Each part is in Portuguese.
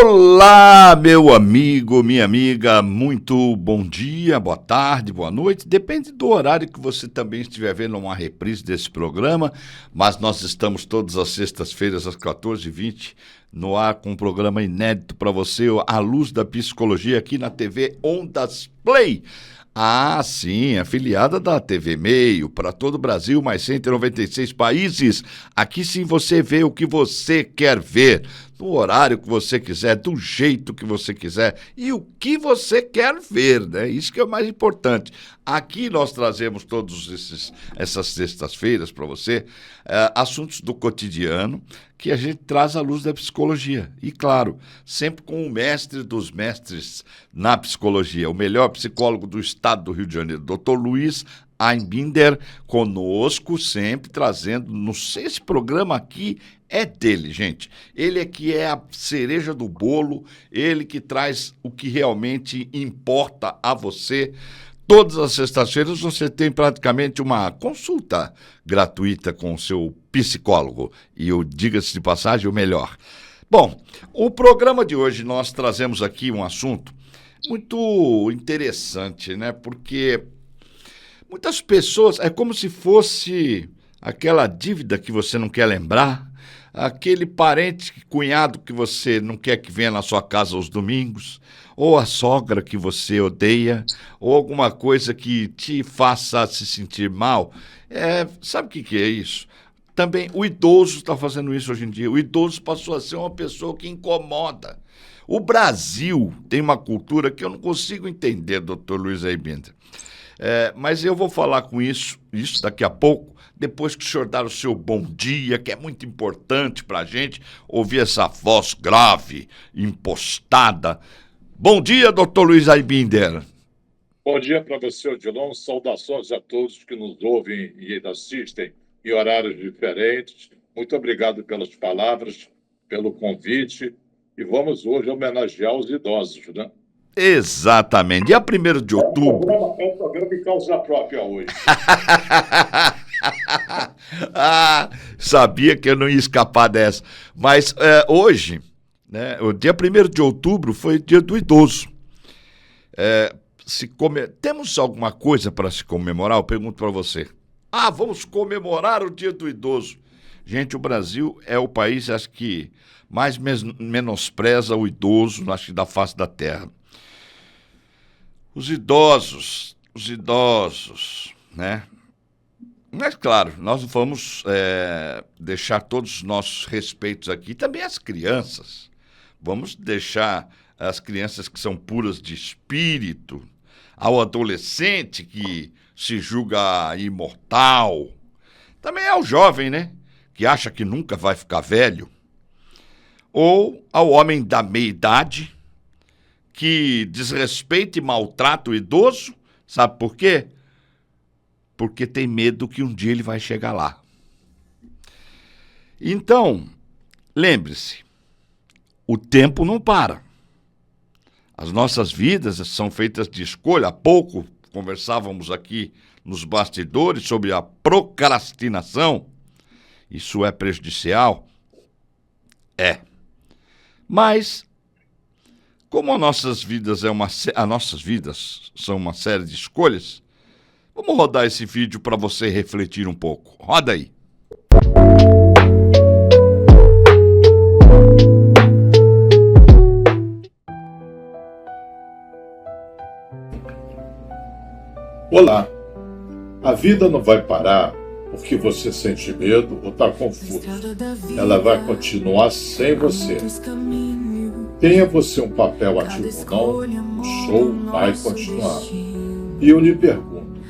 Olá, meu amigo, minha amiga, muito bom dia, boa tarde, boa noite, depende do horário que você também estiver vendo uma reprise desse programa, mas nós estamos todas as sextas-feiras às 14h20 no ar com um programa inédito para você, A Luz da Psicologia, aqui na TV Ondas Play. Ah, sim, afiliada da TV Meio, para todo o Brasil, mais 196 países. Aqui sim você vê o que você quer ver, no horário que você quiser, do jeito que você quiser e o que você quer ver, né? Isso que é o mais importante. Aqui nós trazemos essas sextas-feiras para você, assuntos do cotidiano que a gente traz à luz da psicologia. E claro, sempre com o mestre dos mestres na psicologia, o melhor psicólogo do estado do Rio de Janeiro, Dr. Luiz Aibinder, conosco, sempre trazendo, não sei, esse programa aqui é dele, gente. Ele é que é a cereja do bolo, ele que traz o que realmente importa a você. Todas as sextas-feiras você tem praticamente uma consulta gratuita com o seu psicólogo. E eu, diga-se de passagem, o melhor. Bom, o programa de hoje nós trazemos aqui um assunto muito interessante, né? Porque muitas pessoas, é como se fosse aquela dívida que você não quer lembrar, aquele parente, cunhado que você não quer que venha na sua casa aos domingos, ou a sogra que você odeia, ou alguma coisa que te faça se sentir mal. Sabe o que é isso? Também o idoso está fazendo isso hoje em dia. O idoso passou a ser uma pessoa que incomoda. O Brasil tem uma cultura que eu não consigo entender, doutor Luiz Aibinder. Mas eu vou falar com isso daqui a pouco, depois que o senhor dar o seu bom dia, que é muito importante para a gente ouvir essa voz grave, impostada. Bom dia, doutor Luiz Aibinder. Bom dia para você, Odilon. Saudações a todos que nos ouvem e assistem em horários diferentes. Muito obrigado pelas palavras, pelo convite. E vamos hoje homenagear os idosos, né? Exatamente. Dia 1º de outubro... É um programa em causa própria hoje. Sabia que eu não ia escapar dessa. Mas hoje, né, o dia 1º de outubro foi o dia do idoso. Temos alguma coisa para se comemorar? Eu pergunto para você. Vamos comemorar o dia do idoso. Gente, o Brasil é o país, acho que, mais menospreza o idoso, acho que, da face da terra. Os idosos, né? Mas, claro, nós vamos deixar todos os nossos respeitos aqui, também as crianças. Vamos deixar as crianças que são puras de espírito, ao adolescente que se julga imortal, também ao jovem, né? Que acha que nunca vai ficar velho, ou ao homem da meia-idade, que desrespeita e maltrata o idoso, sabe por quê? Porque tem medo que um dia ele vai chegar lá. Então, lembre-se, o tempo não para. As nossas vidas são feitas de escolha. Há pouco conversávamos aqui nos bastidores sobre a procrastinação. Isso é prejudicial? Mas, como as nossas vidas são uma série de escolhas, vamos rodar esse vídeo para você refletir um pouco. Roda aí. Olá. A vida não vai parar porque você sente medo ou está confuso. Ela vai continuar sem você. Tenha você um papel ativo ou não, o show vai continuar. E eu lhe pergunto,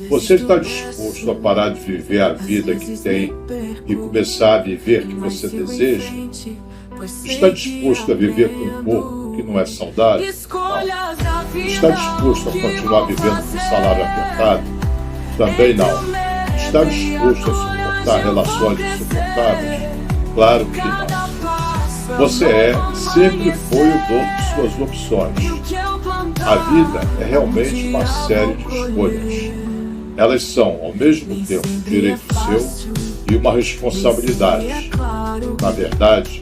você está disposto a parar de viver a vida que tem e começar a viver o que você deseja? Está disposto a viver com um corpo que não é saudável? Não. Está disposto a continuar vivendo com salário apertado? Também não. Está disposto a suportar relações insuportáveis? Claro que não. Você sempre foi o dono de suas opções. A vida é realmente uma série de escolhas. Elas são, ao mesmo tempo, um direito seu e uma responsabilidade. Na verdade,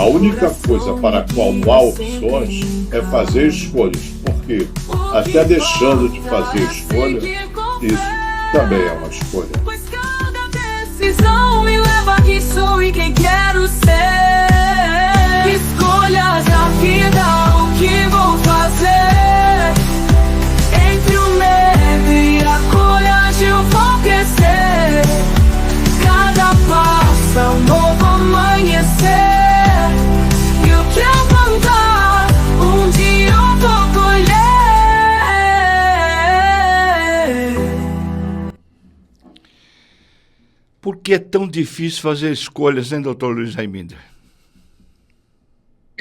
A única coisa para a qual não há opções é fazer escolhas, porque até deixando de fazer escolha, isso também é uma escolha. Pois cada decisão me leva a quem sou e quem quero ser. Escolhas da vida, o que vou fazer? Entre o medo e a coragem eu vou crescer. Cada passo é um novo amanhecer. E o que eu plantar, um dia eu vou colher. Por que é tão difícil fazer escolhas, hein, doutor Luiz Raimundo?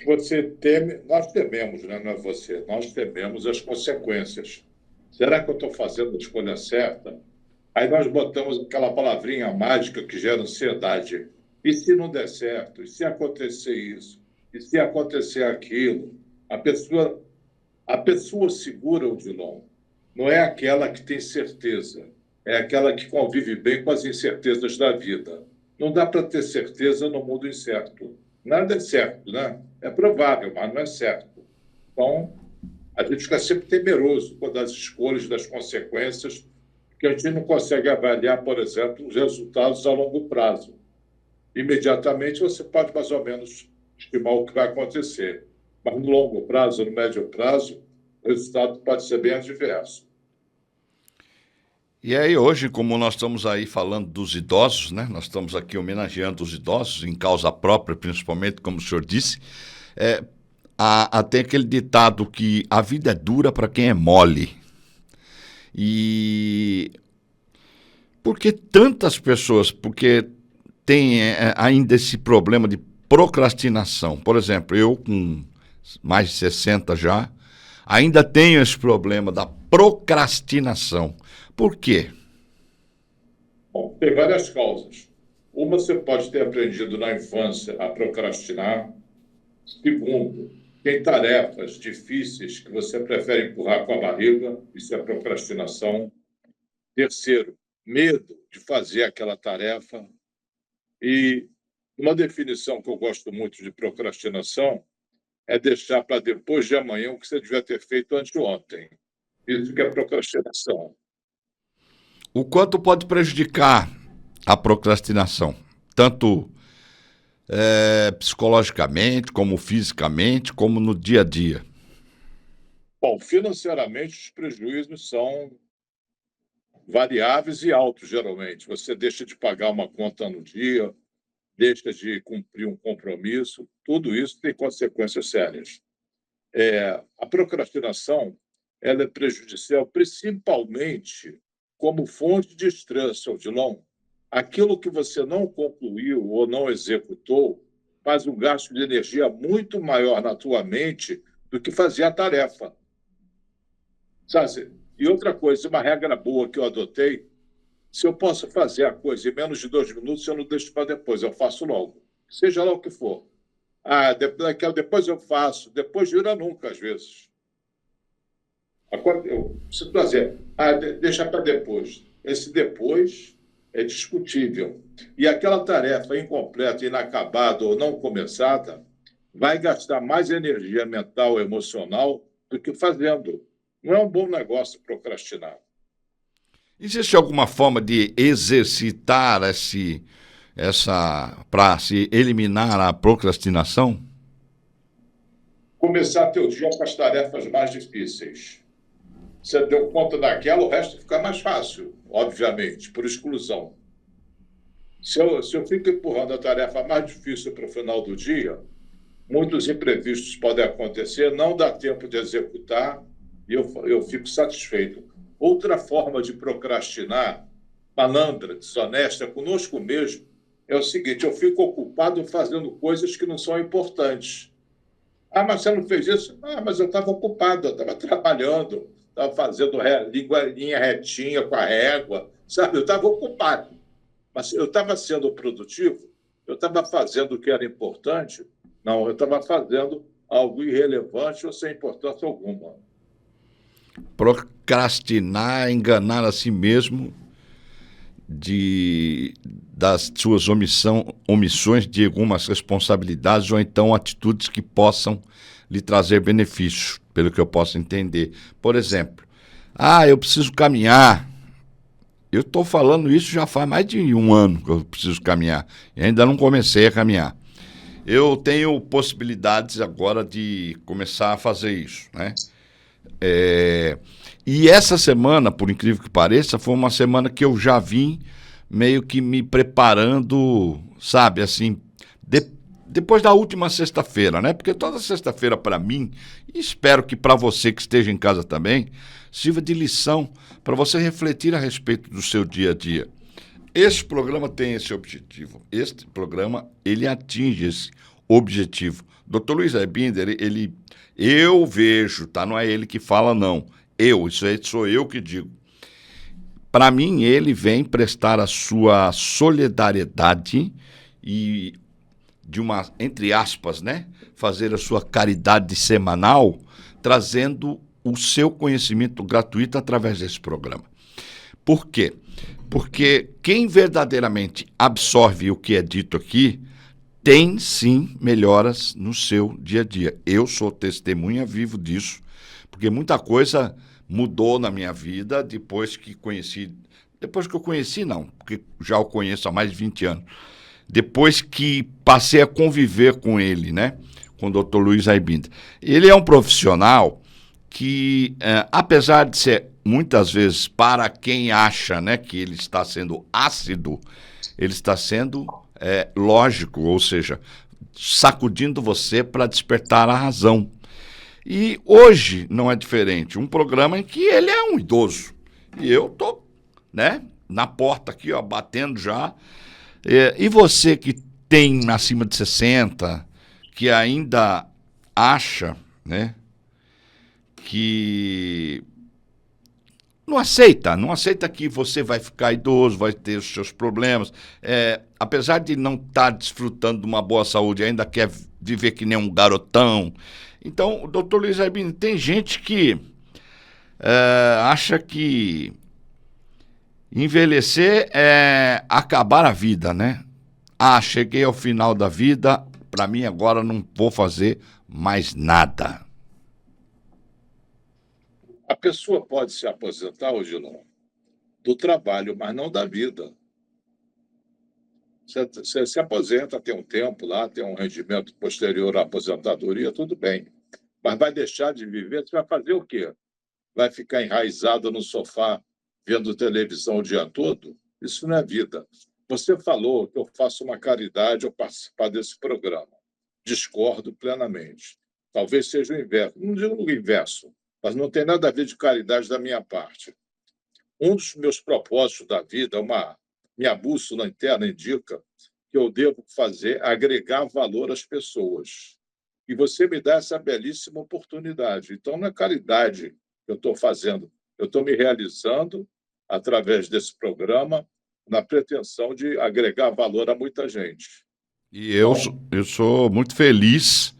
Você teme, nós tememos, né? Não é você, nós tememos as consequências. Será que eu estou fazendo a escolha certa? Aí nós botamos aquela palavrinha mágica que gera ansiedade. E se não der certo? E se acontecer isso? E se acontecer aquilo? A pessoa segura, Odilon, não é aquela que tem certeza, é aquela que convive bem com as incertezas da vida. Não dá para ter certeza no mundo incerto. Nada é certo, né? É provável, mas não é certo. Então, a gente fica sempre temeroso com as escolhas, das consequências, porque a gente não consegue avaliar, por exemplo, os resultados a longo prazo. Imediatamente você pode mais ou menos estimar o que vai acontecer, mas no longo prazo, no médio prazo, o resultado pode ser bem adverso. E aí hoje, como nós estamos aí falando dos idosos, né? Nós estamos aqui homenageando os idosos, em causa própria, principalmente, como o senhor disse, tem aquele ditado que a vida é dura para quem é mole. E por que tantas pessoas? Porque tem ainda esse problema de procrastinação. Por exemplo, eu com mais de 60 já, ainda tenho esse problema da procrastinação. Por quê? Bom, tem várias causas. Uma, você pode ter aprendido na infância a procrastinar. Segundo, tem tarefas difíceis que você prefere empurrar com a barriga, isso é procrastinação. Terceiro, medo de fazer aquela tarefa. E uma definição que eu gosto muito de procrastinação é deixar para depois de amanhã o que você devia ter feito anteontem. Isso que é procrastinação. O quanto pode prejudicar a procrastinação? Tanto psicologicamente, como fisicamente, como no dia a dia. Bom, financeiramente os prejuízos são variáveis e altos, geralmente. Você deixa de pagar uma conta no dia, deixa de cumprir um compromisso, tudo isso tem consequências sérias. A procrastinação ela é prejudicial principalmente como fonte de estresse, Odilon. Aquilo que você não concluiu ou não executou faz um gasto de energia muito maior na tua mente do que fazer a tarefa. Sabe? E outra coisa, uma regra boa que eu adotei, se eu posso fazer a coisa em menos de 2 minutos, eu não deixo para depois, eu faço logo. Seja lá o que for. Depois eu faço, depois vira nunca, às vezes. Eu preciso fazer, deixa para depois. Esse depois é discutível. E aquela tarefa incompleta, inacabada ou não começada vai gastar mais energia mental, emocional do que fazendo. Não é um bom negócio procrastinar. Existe alguma forma de exercitar para se eliminar a procrastinação? Começar teu dia com as tarefas mais difíceis. Você deu conta daquela, o resto fica mais fácil, obviamente, por exclusão. Se eu fico empurrando a tarefa mais difícil para o final do dia, muitos imprevistos podem acontecer, não dá tempo de executar e eu fico satisfeito. Outra forma de procrastinar, malandra, desonesta, conosco mesmo, é o seguinte: eu fico ocupado fazendo coisas que não são importantes. Mas você não fez isso? Mas eu estava ocupado, eu estava trabalhando, estava fazendo linha retinha com a régua, sabe? Eu estava ocupado. Mas eu estava sendo produtivo? Eu estava fazendo o que era importante? Não, eu estava fazendo algo irrelevante ou sem importância alguma. Procrastinar, enganar a si mesmo, das suas omissões de algumas responsabilidades ou então atitudes que possam lhe trazer benefício, pelo que eu posso entender. Por exemplo, eu preciso caminhar. Eu estou falando isso já faz mais de 1 ano que eu preciso caminhar. E ainda não comecei a caminhar. Eu tenho possibilidades agora de começar a fazer isso, né? E essa semana, por incrível que pareça, foi uma semana que eu já vim meio que me preparando, sabe, assim, depois da última sexta-feira, né? Porque toda sexta-feira para mim, e espero que para você que esteja em casa também, sirva de lição para você refletir a respeito do seu dia a dia. Este programa tem esse objetivo. Este programa, ele atinge esse objetivo. Dr. Luiz Aibinder, eu vejo, tá? Não é ele que fala, não. Isso aí sou eu que digo. Para mim, ele vem prestar a sua solidariedade e de uma, entre aspas, né, fazer a sua caridade semanal, trazendo o seu conhecimento gratuito através desse programa. Por quê? Porque quem verdadeiramente absorve o que é dito aqui, tem sim melhoras no seu dia a dia. Eu sou testemunha vivo disso, porque muita coisa mudou na minha vida depois que eu conheci não, porque já o conheço há mais de 20 anos. Depois que passei a conviver com ele, né? Com o Dr. Luiz Aibinder. Ele é um profissional que, apesar de ser, muitas vezes, para quem acha, né, que ele está sendo ácido, ele está sendo lógico, ou seja, sacudindo você para despertar a razão. E hoje não é diferente. Um programa em que ele é um idoso. E eu estou, né, na porta aqui, ó, batendo já. E você que tem acima de 60, que ainda acha, né, que não aceita que você vai ficar idoso, vai ter os seus problemas, apesar de não estar desfrutando de uma boa saúde, ainda quer viver que nem um garotão. Então, o Dr. Luiz Aibinder, tem gente que acha que envelhecer é acabar a vida, né? Cheguei ao final da vida, para mim agora não vou fazer mais nada. A pessoa pode se aposentar, Odilon, do trabalho, mas não da vida. Você se aposenta, tem um tempo lá, tem um rendimento posterior à aposentadoria, tudo bem. Mas vai deixar de viver, você vai fazer o quê? Vai ficar enraizado no sofá vendo televisão o dia todo? Isso não é vida. Você falou que eu faço uma caridade ao participar desse programa. Discordo plenamente. Talvez seja o inverso. Não digo o inverso, mas não tem nada a ver de caridade da minha parte. Um dos meus propósitos da vida, minha bússola interna indica que eu devo fazer, agregar valor às pessoas. E você me dá essa belíssima oportunidade. Então, não é caridade que eu estou fazendo, eu estou me realizando através desse programa na pretensão de agregar valor a muita gente. E eu sou muito feliz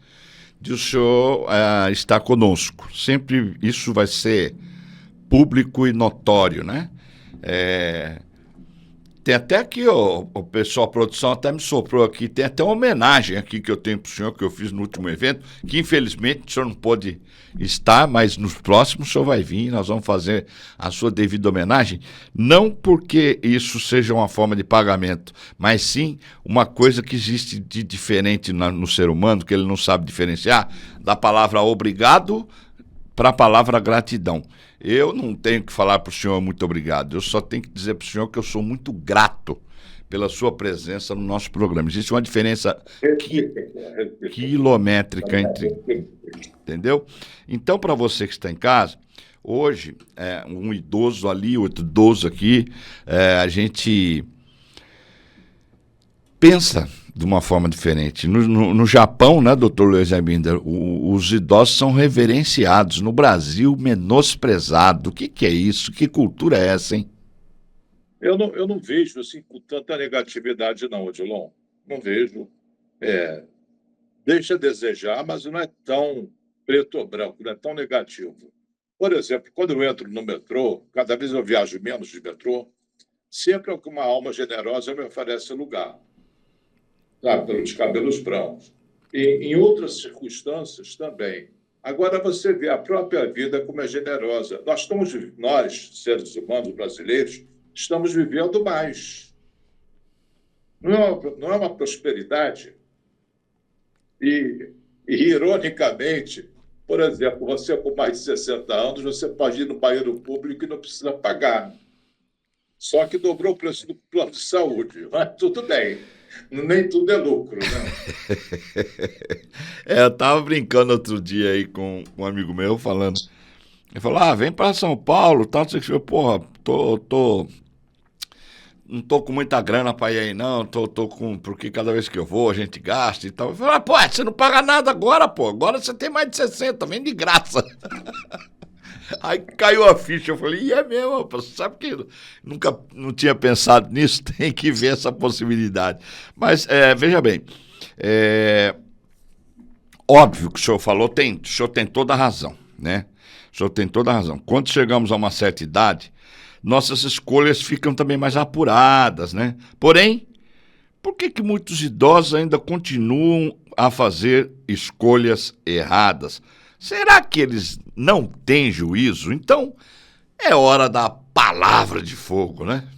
de o senhor estar conosco. Sempre isso vai ser público e notório, né? Tem até aqui, o pessoal, a produção até me soprou aqui, tem até uma homenagem aqui que eu tenho para o senhor, que eu fiz no último evento, que infelizmente o senhor não pôde estar, mas nos próximos o senhor vai vir, nós vamos fazer a sua devida homenagem, não porque isso seja uma forma de pagamento, mas sim uma coisa que existe de diferente no ser humano, que ele não sabe diferenciar, da palavra obrigado para a palavra gratidão. Eu não tenho que falar para o senhor muito obrigado, eu só tenho que dizer para o senhor que eu sou muito grato pela sua presença no nosso programa. Existe uma diferença quilométrica entendeu? Então, para você que está em casa, hoje, um idoso ali, outro idoso aqui, a gente pensa de uma forma diferente. No Japão, né, doutor Luiz Aibinder, os idosos são reverenciados. No Brasil, menosprezado. O que é isso? Que cultura é essa, hein? Eu não vejo assim, com tanta negatividade, não, Odilon. Não vejo. Deixa a desejar, mas não é tão preto ou branco, não é tão negativo. Por exemplo, quando eu entro no metrô, cada vez eu viajo menos de metrô, Sempre que uma alma generosa me oferece lugar, sabe, pelos cabelos brancos. E em outras circunstâncias também. Agora você vê a própria vida como é generosa. Nós, seres humanos brasileiros, estamos vivendo mais. Não é uma prosperidade. Ironicamente, por exemplo, você com mais de 60 anos, você pode ir no banheiro público e não precisa pagar. Só que dobrou o preço do plano de saúde. Mas tudo bem. Nem tudo é lucro, né? Eu estava brincando outro dia aí com um amigo meu, falando. Ele falou, vem para São Paulo, tal, não sei o que. Porra, não tô com muita grana para ir aí, não. Porque cada vez que eu vou, a gente gasta e tal. Eu falei, pô, você não paga nada agora, pô. Agora você tem mais de 60, vem de graça. Aí caiu a ficha, eu falei, e é mesmo, você sabe que não tinha pensado nisso, tem que ver essa possibilidade. Mas, veja bem, óbvio que o senhor falou, o senhor tem toda a razão, né? O senhor tem toda a razão. Quando chegamos a uma certa idade, nossas escolhas ficam também mais apuradas, né? Porém, por que muitos idosos ainda continuam a fazer escolhas erradas? Será que eles não têm juízo? Então, é hora da palavra de fogo, né?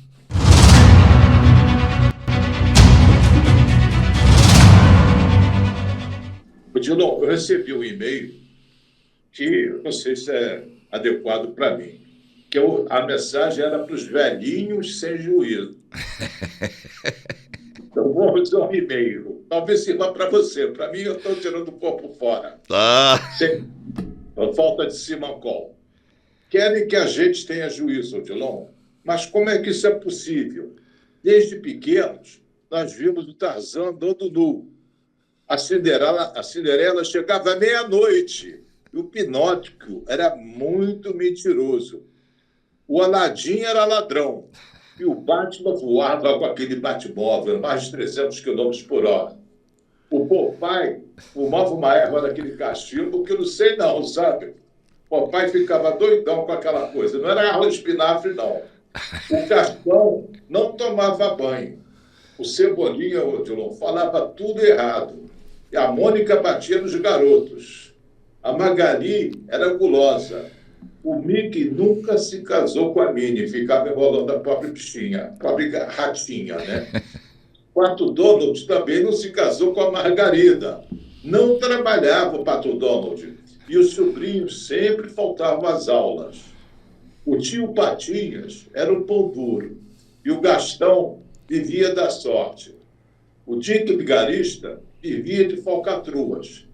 Odilon, eu recebi um e-mail que não sei se é adequado para mim, que a mensagem era para os velhinhos sem juízo. Então, vou usar um e-mail. Talvez sirva para você. Para mim, eu estou tirando o corpo fora. Falta de simancol. Querem que a gente tenha juízo, Odilon, mas como é que isso é possível? Desde pequenos, nós vimos o Tarzan andando nu. A Cinderela chegava à meia-noite. E o Pinóquio era muito mentiroso. O Aladim era ladrão. E o Batman voava com aquele Batmóvel, mais de 300 km por hora. O Popeye fumava uma erva daquele cachimbo que eu não sei não, sabe? O Popeye ficava doidão com aquela coisa. Não era erva de espinafre, não. O Cascão não tomava banho. O Cebolinha, Odilon, falava tudo errado. E a Mônica batia nos garotos. A Magali era gulosa. O Mickey nunca se casou com a Minnie, ficava enrolando a pobre bichinha, a pobre ratinha, né? O Pato Donald também não se casou com a Margarida. Não trabalhava o Pato Donald. E os sobrinhos sempre faltavam às aulas. O tio Patinhas era um pão duro. E o Gastão vivia da sorte. O Dick Vigarista vivia de falcatruas.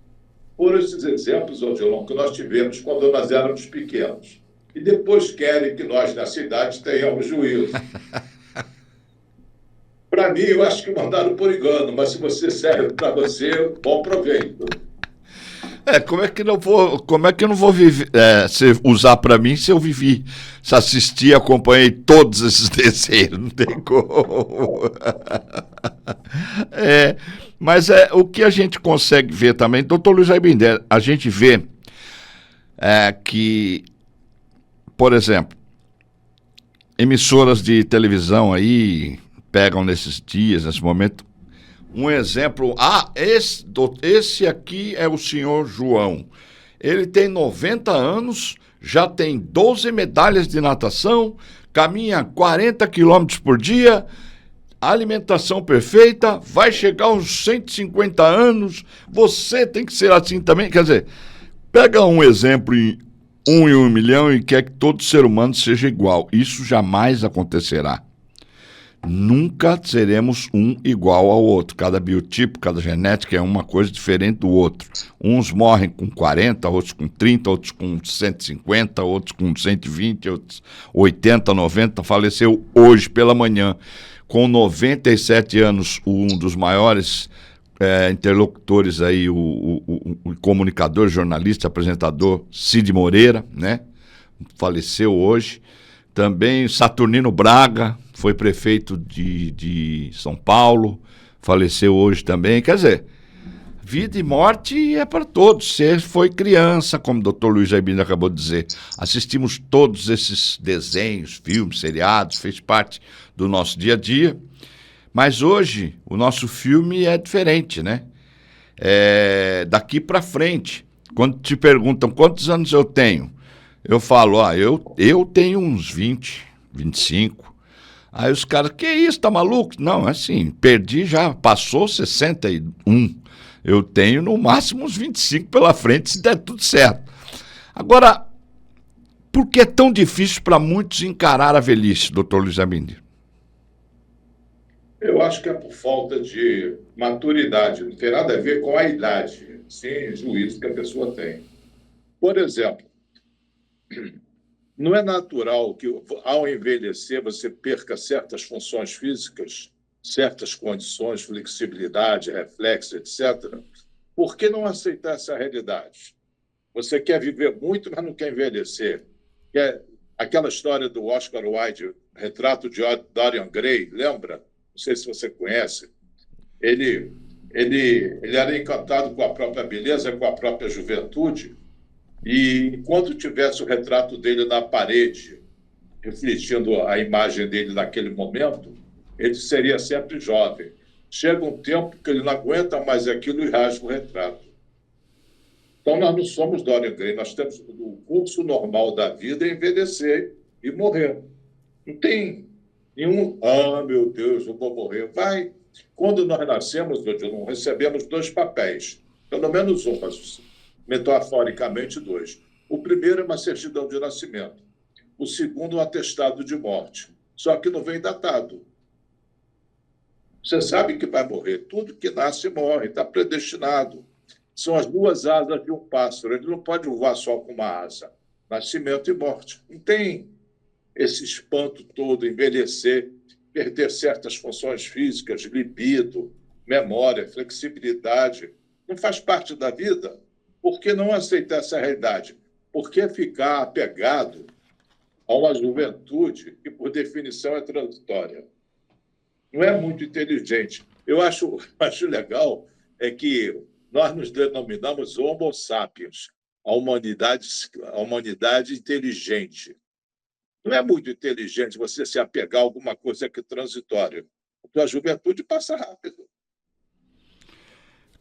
Foram esses exemplos, Odilon, que nós tivemos quando nós éramos pequenos. E depois querem que nós, na cidade, tenhamos juízo. Para mim, eu acho que mandaram por engano, mas se você serve para você, bom proveito. Como é que eu não vou viver, usar para mim se eu vivi, se assisti, acompanhei todos esses desenhos, não tem como. Mas o que a gente consegue ver também, doutor Luiz Aibinder, a gente vê que, por exemplo, emissoras de televisão aí pegam nesses dias, nesse momento, um exemplo, esse aqui é o senhor João, ele tem 90 anos, já tem 12 medalhas de natação, caminha 40 quilômetros por dia, alimentação perfeita, vai chegar aos 150 anos, você tem que ser assim também. Quer dizer, pega um exemplo em 1 em 1 milhão e quer que todo ser humano seja igual. Isso jamais acontecerá. Nunca seremos um igual ao outro. Cada biotipo, cada genética é uma coisa diferente do outro. Uns morrem com 40, outros com 30, outros com 150, outros com 120, outros 80, 90. Faleceu hoje pela manhã, com 97 anos, um dos maiores interlocutores aí, o comunicador, jornalista, apresentador Cid Moreira, né? Faleceu hoje. Também Saturnino Braga, foi prefeito de São Paulo, faleceu hoje também. Quer dizer, Vida e morte é para todos. Você foi criança, como o doutor Luiz Aibinder acabou de dizer. Assistimos todos esses desenhos, filmes, seriados, fez parte do nosso dia a dia. Mas hoje o nosso filme é diferente, né? Daqui para frente, quando te perguntam quantos anos eu tenho, eu falo, eu tenho uns 20, 25. Aí os caras, que isso, tá maluco? Não, assim, perdi já, passou 61. Eu tenho no máximo uns 25 pela frente, se der tudo certo. Agora, por que é tão difícil para muitos encarar a velhice, doutor Luiz Aibinder? Eu acho que é por falta de maturidade, não tem nada a ver com a idade, sim, juízo que a pessoa tem. Por exemplo, não é natural que, ao envelhecer, você perca certas funções físicas, certas condições, flexibilidade, reflexo, etc. Por que não aceitar essa realidade? Você quer viver muito, mas não quer envelhecer. Aquela história do Oscar Wilde, Retrato de Dorian Gray, lembra? Não sei se você conhece. Ele era encantado com a própria beleza, com a própria juventude, e enquanto tivesse o retrato dele na parede, refletindo a imagem dele naquele momento, ele seria sempre jovem. Chega um tempo que ele não aguenta mais aquilo e rasga o retrato. Então, nós não somos Dorian Gray, nós temos o curso normal da vida é envelhecer e morrer. Não tem nenhum, meu Deus, eu vou morrer. Vai. Quando nós nascemos, não recebemos 2 papéis, pelo menos um, mas metaforicamente 2. O primeiro é uma certidão de nascimento. O segundo, um atestado de morte. Só que não vem datado. Você sabe que vai morrer. Tudo que nasce morre, está predestinado. São as 2 asas de um pássaro. Ele não pode voar só com uma asa. Nascimento e morte. Não tem esse espanto todo, envelhecer, perder certas funções físicas, libido, memória, flexibilidade. Não faz parte da vida. Por que não aceitar essa realidade? Por que ficar apegado a uma juventude que, por definição, é transitória? Não é muito inteligente. Eu acho legal é que nós nos denominamos Homo sapiens, a humanidade inteligente. Não é muito inteligente você se apegar a alguma coisa que é transitória, porque a juventude passa rápido.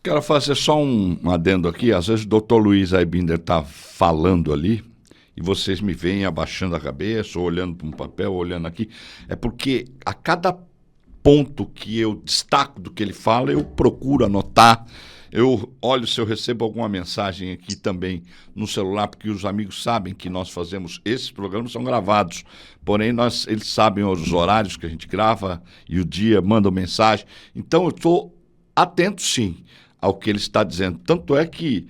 Quero fazer só um adendo aqui. Às vezes o doutor Luiz Aibinder está falando ali e vocês me veem abaixando a cabeça, ou olhando para um papel, ou olhando aqui. É porque a cada ponto que eu destaco do que ele fala, eu procuro anotar. Eu olho se eu recebo alguma mensagem aqui também no celular, porque os amigos sabem que nós fazemos, esses programas são gravados, porém eles sabem os horários que a gente grava e o dia, mandam mensagem. Então eu estou atento sim ao que ele está dizendo. Tanto é que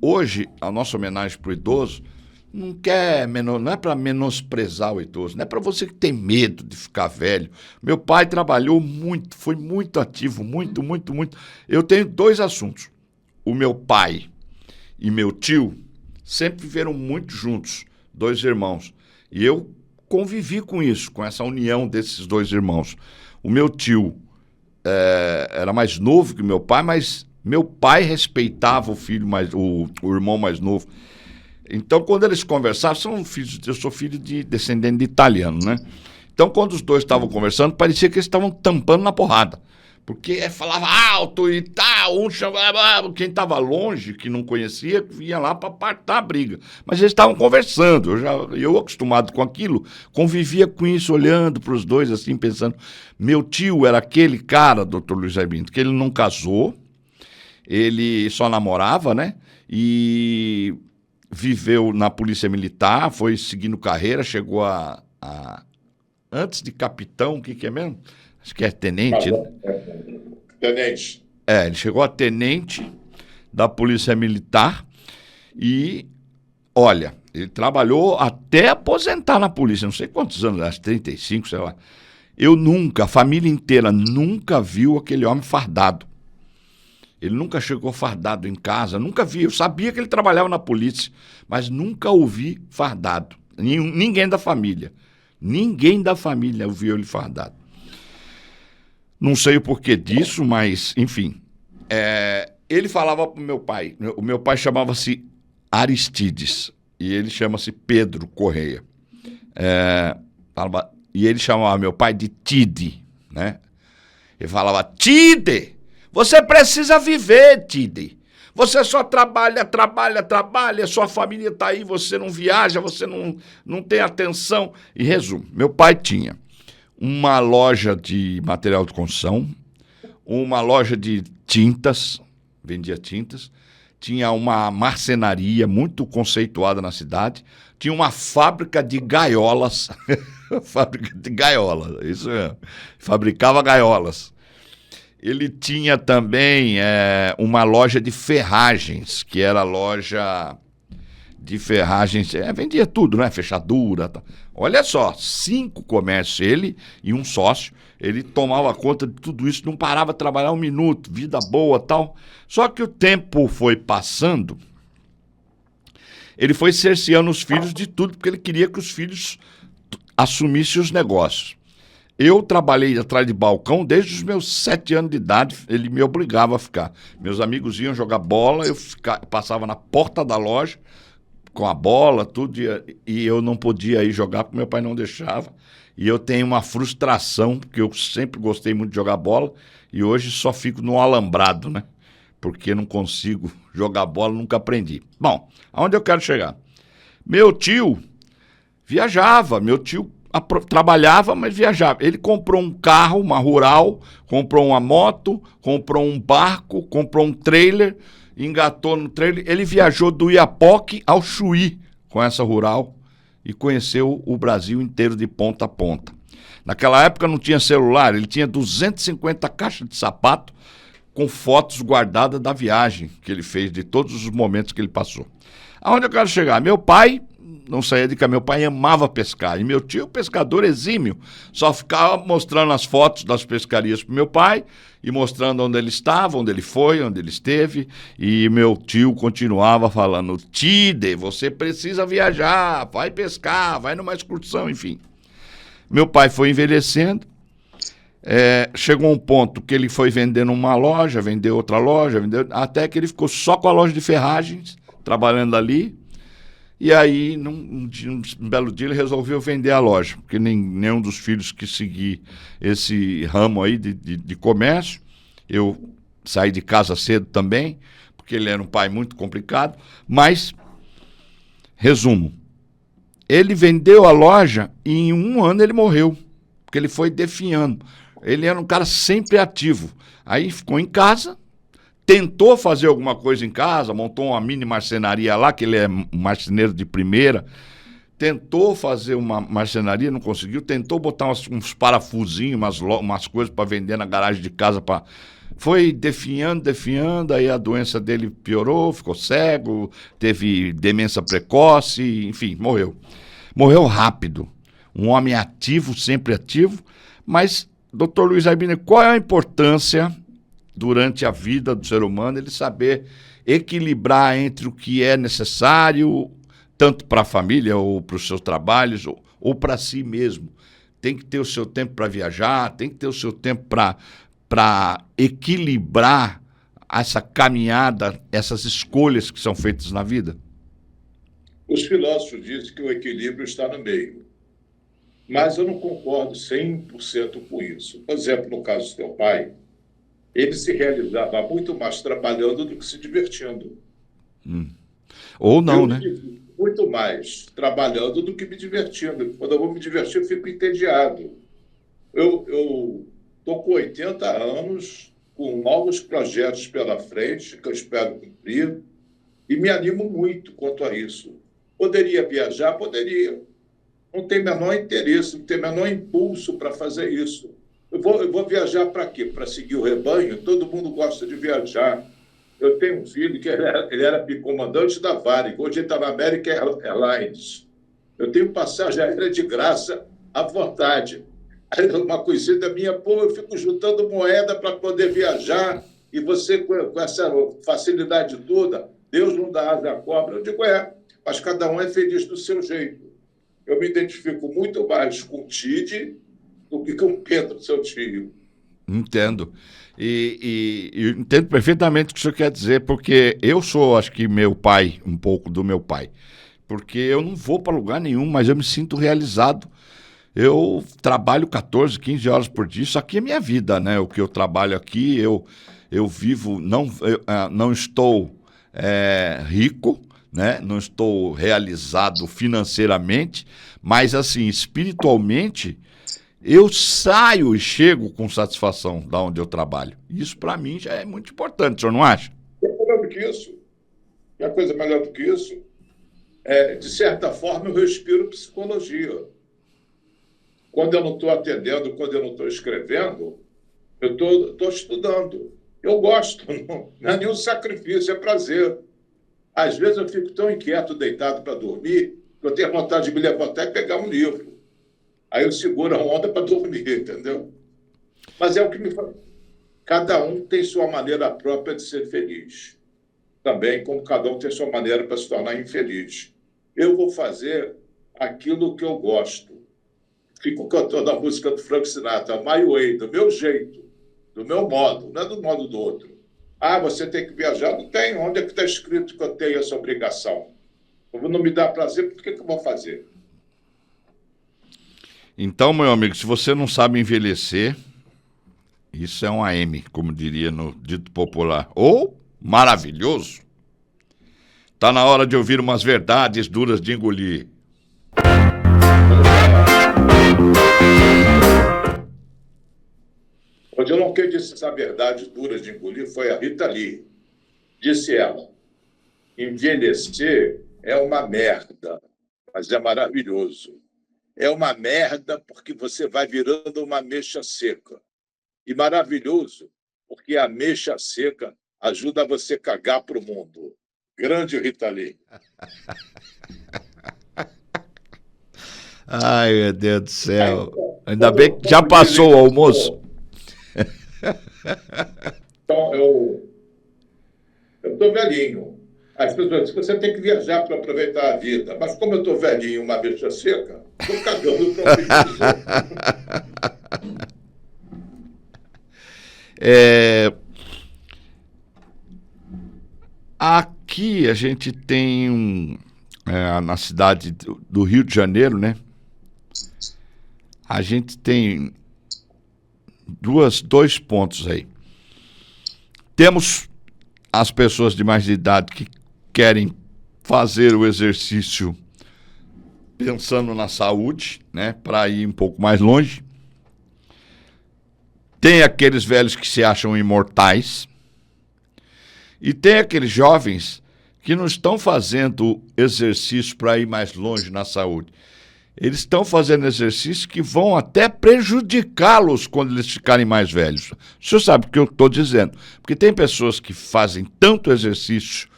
hoje a nossa homenagem para o idoso não é para menosprezar o idoso, não é para você que tem medo de ficar velho. Meu pai trabalhou muito, foi muito ativo, muito, muito, muito. Eu tenho 2 assuntos. O meu pai e meu tio sempre viveram muito juntos, 2 irmãos. E eu convivi com isso, com essa união desses 2 irmãos. O meu tio era mais novo que meu pai, mas meu pai respeitava o irmão mais novo. Então, quando eles conversavam, eu sou filho de descendente de italiano, né? Então, quando os 2 estavam conversando, parecia que eles estavam tampando na porrada. Porque falava alto e tal, quem estava longe, que não conhecia, ia lá para apartar a briga. Mas eles estavam conversando, eu acostumado com aquilo, convivia com isso, olhando para os 2 assim, pensando. Meu tio era aquele cara, doutor Luiz Aibinder, que ele não casou, ele só namorava, né? E viveu na polícia militar, foi seguindo carreira, chegou antes de capitão, o que é mesmo? Acho que é tenente, né? Tenente. Ele chegou a tenente da polícia militar e, olha, ele trabalhou até aposentar na polícia, não sei quantos anos, acho 35, sei lá. A família inteira nunca viu aquele homem fardado. Ele nunca chegou fardado em casa, nunca vi. Eu sabia que ele trabalhava na polícia, mas nunca o vi fardado. Ninguém da família. Ninguém da família viu ele fardado. Não sei o porquê disso, mas, enfim. ele falava pro meu pai, o meu pai chamava-se Aristides, e ele chama-se Pedro Correia. E ele chamava meu pai de Tide, né? Ele falava, Tide, você precisa viver, Tide. Você só trabalha, sua família está aí, você não viaja, você não tem atenção. E resumo, meu pai tinha uma loja de material de construção, uma loja de tintas, vendia tintas, tinha uma marcenaria muito conceituada na cidade, tinha uma fábrica de gaiolas, fábrica de gaiolas, isso mesmo, fabricava gaiolas. Ele tinha também uma loja de ferragens, que era loja de ferragens, vendia tudo, né? Fechadura. Tá. Olha só, 5 comércios, ele e um sócio, ele tomava conta de tudo isso, não parava de trabalhar um minuto, vida boa e tal. Só que o tempo foi passando, ele foi cerceando os filhos de tudo, porque ele queria que os filhos assumissem os negócios. Eu trabalhei atrás de balcão desde os meus 7 anos de idade, ele me obrigava a ficar. Meus amigos iam jogar bola, eu passava na porta da loja com a bola, tudo, e eu não podia ir jogar porque meu pai não deixava. E eu tenho uma frustração, porque eu sempre gostei muito de jogar bola, e hoje só fico no alambrado, né? Porque não consigo jogar bola, nunca aprendi. Bom, aonde eu quero chegar? Meu tio viajava, trabalhava, mas viajava. Ele comprou um carro, uma rural, comprou uma moto, comprou um barco, comprou um trailer, engatou no trailer. Ele viajou do Iapoque ao Chuí com essa rural e conheceu o Brasil inteiro de ponta a ponta. Naquela época não tinha celular, ele tinha 250 caixas de sapato com fotos guardadas da viagem que ele fez, de todos os momentos que ele passou. Aonde eu quero chegar? Meu pai não saía de cá. Meu pai amava pescar. E meu tio, pescador exímio, só ficava mostrando as fotos das pescarias para meu pai e mostrando onde ele estava, onde ele foi, onde ele esteve. E meu tio continuava falando, Tide, você precisa viajar, vai pescar, vai numa excursão, enfim. Meu pai foi envelhecendo. Chegou um ponto que ele foi vendendo uma loja, vendeu outra loja, até que ele ficou só com a loja de ferragens, trabalhando ali. E aí, um belo dia, ele resolveu vender a loja, porque nenhum dos filhos quis seguir esse ramo aí de comércio. Eu saí de casa cedo também, porque ele era um pai muito complicado. Mas, resumo, ele vendeu a loja e em 1 ano ele morreu, porque ele foi definhando. Ele era um cara sempre ativo. Aí ficou em casa, tentou fazer alguma coisa em casa, montou uma mini marcenaria lá, que ele é um marceneiro de primeira, tentou fazer uma marcenaria, não conseguiu, tentou botar uns parafusinhos, umas coisas para vender na garagem de casa, foi definhando, aí a doença dele piorou, ficou cego, teve demência precoce, enfim, morreu. Morreu rápido, um homem ativo, sempre ativo, mas, doutor Luiz Arbiner, qual é a importância durante a vida do ser humano, ele saber equilibrar entre o que é necessário, tanto para a família, ou para os seus trabalhos, ou para si mesmo. Tem que ter o seu tempo para viajar, tem que ter o seu tempo para equilibrar essa caminhada, essas escolhas que são feitas na vida? Os filósofos dizem que o equilíbrio está no meio. Mas eu não concordo 100% com isso. Por exemplo, no caso do teu pai, ele se realizava muito mais trabalhando do que se divertindo. Ou não, né? Muito mais trabalhando do que me divertindo. Quando eu vou me divertir, eu fico entediado. Eu estou com 80 anos, com novos projetos pela frente, que eu espero cumprir, e me animo muito quanto a isso. Poderia viajar? Poderia. Não tem menor interesse, não tem menor impulso para fazer isso. Eu vou viajar para quê? Para seguir o rebanho? Todo mundo gosta de viajar. Eu tenho um filho que ele era bicomandante da Varig, hoje ele está na American Airlines. Eu tenho passagem aérea de graça à vontade. Aí uma coisinha minha, eu fico juntando moeda para poder viajar, e você com essa facilidade toda, Deus não dá asa à cobra. Eu digo, mas cada um é feliz do seu jeito. Eu me identifico muito mais com o Tide do que com o Pedro, seu tio. Entendo. E entendo perfeitamente o que o senhor quer dizer, porque eu sou, acho que, meu pai, um pouco do meu pai. Porque eu não vou para lugar nenhum, mas eu me sinto realizado. Eu trabalho 14, 15 horas por dia, isso aqui é minha vida, né? O que eu trabalho aqui, eu vivo, não estou rico, né? Não estou realizado financeiramente, mas assim, espiritualmente, eu saio e chego com satisfação da onde eu trabalho. Isso para mim já é muito importante, o senhor não acha? É melhor do que isso. E a coisa melhor do que isso de certa forma, eu respiro psicologia. Quando eu não estou atendendo, quando eu não estou escrevendo, eu estou estudando. Eu gosto, não é nenhum sacrifício, é prazer. Às vezes eu fico tão inquieto, deitado para dormir, que eu tenho vontade de me levantar e pegar um livro. Aí eu seguro a onda para dormir, entendeu? Mas é o que me faz. Cada um tem sua maneira própria de ser feliz. Também, como cada um tem sua maneira para se tornar infeliz. Eu vou fazer aquilo que eu gosto. Fico cantando a música do Frank Sinatra, My Way, do meu jeito, do meu modo, não é do modo do outro. Ah, você tem que viajar? Não tem. Onde é que está escrito que eu tenho essa obrigação? Não me dá prazer, por que eu vou fazer? Então, meu amigo, se você não sabe envelhecer, isso é um AM, como diria no dito popular. Ou maravilhoso. Tá na hora de ouvir umas verdades duras de engolir. Onde eu não quero dizer essa verdade dura de engolir foi a Rita Lee. Disse ela, envelhecer é uma merda, mas é maravilhoso. É uma merda porque você vai virando uma ameixa seca. E maravilhoso porque a ameixa seca ajuda você a cagar para o mundo. Grande Rita Lee. Ai, meu Deus do céu. Ainda bem que já passou o almoço. Então, eu estou velhinho. As pessoas dizem que você tem que viajar para aproveitar a vida. Mas como eu estou velhinho, uma bicha seca, estou cagando para o Aqui a gente tem na cidade do Rio de Janeiro, né? A gente tem dois pontos aí. Temos as pessoas de mais idade que querem fazer o exercício pensando na saúde, né? Para ir um pouco mais longe. Tem aqueles velhos que se acham imortais. E tem aqueles jovens que não estão fazendo exercício para ir mais longe na saúde. Eles estão fazendo exercícios que vão até prejudicá-los quando eles ficarem mais velhos. O senhor sabe o que eu estou dizendo. Porque tem pessoas que fazem tanto exercício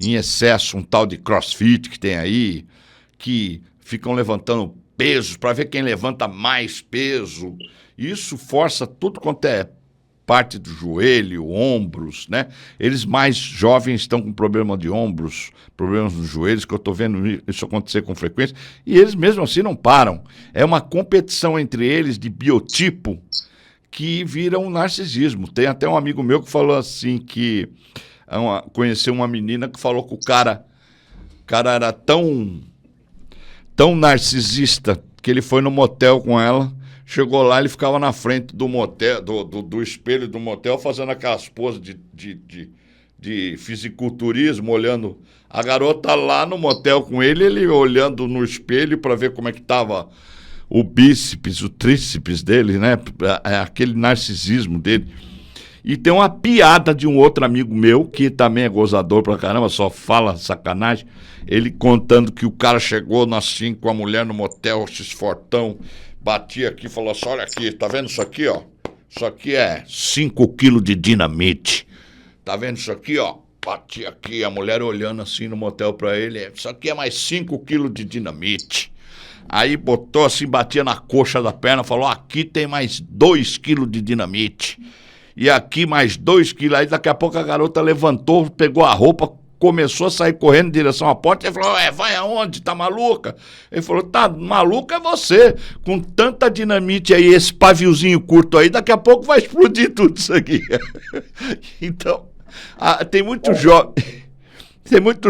em excesso, um tal de crossfit que tem aí, que ficam levantando pesos para ver quem levanta mais peso. Isso força tudo quanto é parte do joelho, ombros, né? Eles mais jovens estão com problema de ombros, problemas nos joelhos, que eu estou vendo isso acontecer com frequência, e eles mesmo assim não param. É uma competição entre eles de biotipo que vira um narcisismo. Tem até um amigo meu que falou assim que conheceu uma menina que falou que o cara era tão narcisista que ele foi no motel com ela. Chegou lá, ele ficava na frente do motel, do espelho do motel, fazendo aquelas poses de fisiculturismo, olhando a garota lá no motel com ele olhando no espelho para ver como é que estava o bíceps, o tríceps dele, né? Aquele narcisismo dele. E tem uma piada de um outro amigo meu, que também é gozador pra caramba, só fala sacanagem, ele contando que o cara chegou assim com a mulher no motel, esses fortão, batia aqui e falou assim, olha aqui, tá vendo isso aqui, ó? Isso aqui é 5 quilos de dinamite. Tá vendo isso aqui, ó? Batia aqui, a mulher olhando assim no motel pra ele, isso aqui é mais 5 quilos de dinamite. Aí botou assim, batia na coxa da perna, falou, aqui tem mais 2 quilos de dinamite. E aqui mais 2 quilos. Aí daqui a pouco a garota levantou, pegou a roupa, começou a sair correndo em direção à porta. Ele falou, vai aonde? Tá maluca? Ele falou, tá maluca é você. Com tanta dinamite aí, esse paviozinho curto aí, daqui a pouco vai explodir tudo isso aqui. Então, tem muito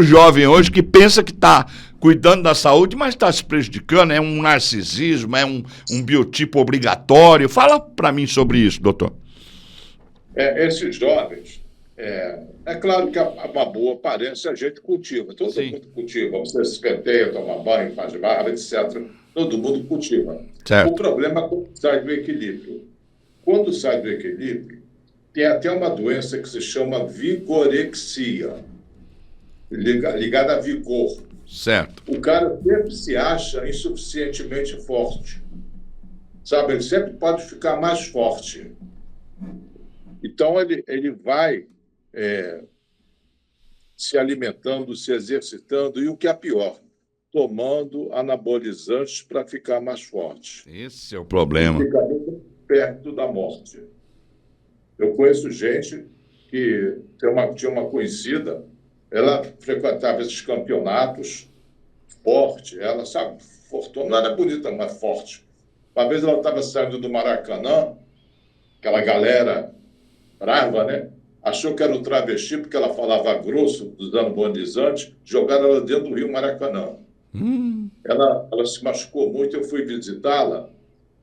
jovem hoje que pensa que tá cuidando da saúde, mas está se prejudicando, é um narcisismo, é um biotipo obrigatório. Fala para mim sobre isso, doutor. Esses jovens, é claro que uma boa aparência a gente cultiva, todo mundo cultiva, você se penteia, toma banho, faz barba, etc. Todo mundo cultiva. Certo. O problema é quando sai do equilíbrio. Quando sai do equilíbrio, tem até uma doença que se chama vigorexia, ligada a vigor. Certo. O cara sempre se acha insuficientemente forte. Sabe, ele sempre pode ficar mais forte. Então, ele vai se alimentando, se exercitando, e o que é pior, tomando anabolizantes para ficar mais forte. Esse é o problema. Fica muito perto da morte. Eu conheço gente que tinha uma conhecida, ela frequentava esses campeonatos, forte, ela, sabe, fortuna, não era bonita, mas forte. Uma vez ela estava saindo do Maracanã, aquela galera brava, né? Achou que era um travesti, porque ela falava grosso, usando bonizante, jogaram ela dentro do Rio Maracanã. Ela se machucou muito, eu fui visitá-la,